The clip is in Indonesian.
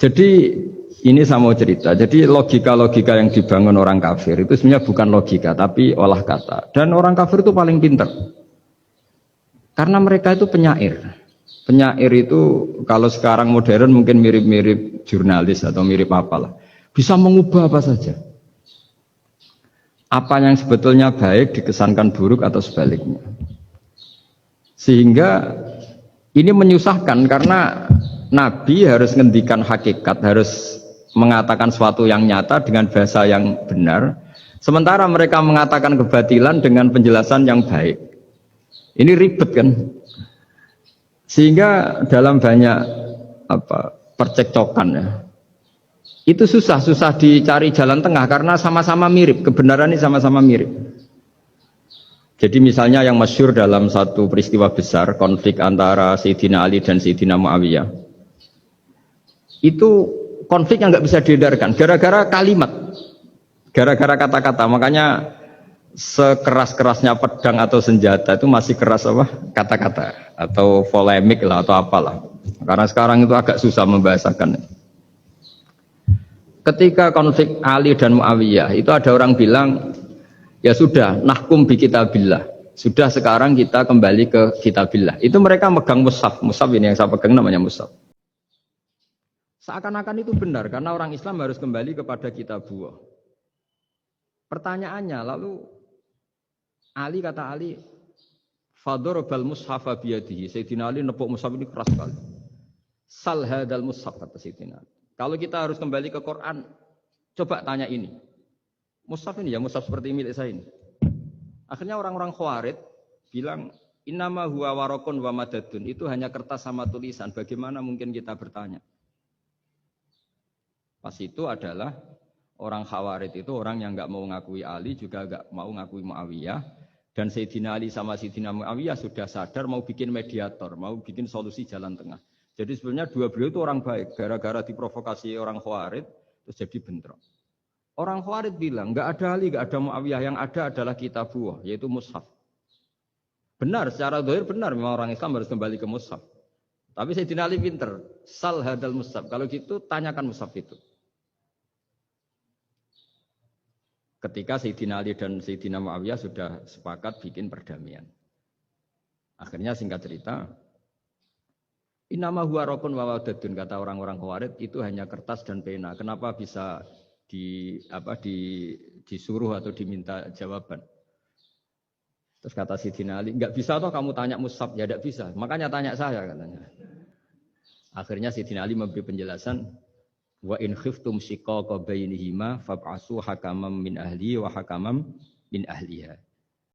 Jadi ini saya mau cerita. Jadi logika-logika yang dibangun orang kafir itu sebenarnya bukan logika, tapi olah kata. Dan orang kafir itu paling pintar. Karena mereka itu penyair. Penyair itu kalau sekarang modern mungkin mirip-mirip jurnalis atau mirip apalah. Bisa mengubah apa saja. Apa yang sebetulnya baik dikesankan buruk atau sebaliknya. Sehingga ini menyusahkan karena Nabi harus ngendikan hakikat, harus mengatakan sesuatu yang nyata dengan bahasa yang benar. Sementara mereka mengatakan kebatilan dengan penjelasan yang baik. Ini ribet kan? Sehingga dalam banyak percekcokan ya, itu susah dicari jalan tengah karena sama-sama mirip, kebenaran ini sama-sama mirip. Jadi misalnya yang masyhur dalam satu peristiwa besar, konflik antara Sayyidina Ali dan Sayyidina Muawiyah, itu konflik yang nggak bisa diedarkan, gara-gara kalimat, gara-gara kata-kata. Makanya sekeras-kerasnya pedang atau senjata itu masih keras apa? Kata-kata atau polemik lah atau apalah. Karena sekarang itu agak susah membahasakan. Ketika konflik Ali dan Muawiyah itu ada orang bilang, ya sudah, nahkum bi kitabillah. Sudah sekarang kita kembali ke kitabillah. Itu mereka megang mushaf. Mushaf ini yang saya pegang namanya mushaf. Seakan-akan itu benar karena orang Islam harus kembali kepada kitabullah. Pertanyaannya lalu Ali kata Ali, fadharabal mushafa biyadihi. Sayyidina Ali nepuk mushaf ini keras sekali. Sal hadal mushaf kata Sayyidina Ali. Kalau kita harus kembali ke Quran, coba tanya ini. Mushaf ini ya, mushaf seperti milik saya ini. Akhirnya orang-orang Khawarij bilang, innama huwa warakun wa madadun. Itu hanya kertas sama tulisan. Bagaimana mungkin kita bertanya? Pas itu adalah orang Khawarij itu orang yang enggak mau ngakui Ali, juga enggak mau ngakui Muawiyah. Dan Sayyidina Ali sama Sayyidina Muawiyah sudah sadar mau bikin mediator, mau bikin solusi jalan tengah. Jadi sebenarnya dua beliau itu orang baik. Gara-gara diprovokasi orang Khawarij, terus jadi bentrok. Orang Khawarij bilang, enggak ada Ali, enggak ada Muawiyah. Yang ada adalah kitabullah, yaitu mushaf. Benar, secara zahir benar. Memang orang Islam harus kembali ke mushaf. Tapi Sayyidina Ali pinter. Sal hadal mushaf. Kalau gitu, tanyakan mushaf itu. Ketika Sayyidina Ali dan Sayyidina Muawiyah sudah sepakat bikin perdamaian. Akhirnya singkat cerita, innama huwa raqun wa wadadun, kata orang-orang Khawarij itu hanya kertas dan pena. Kenapa bisa disuruh atau diminta jawaban? Terus kata Sayyidina Ali, enggak bisa toh kamu tanya mushaf, ya enggak bisa. Makanya tanya saya katanya. Akhirnya Sayyidina Ali memberi penjelasan, wa in khiftum shiqaqa bainihima fab'asu hakamam min ahli wa hakamam min ahliha.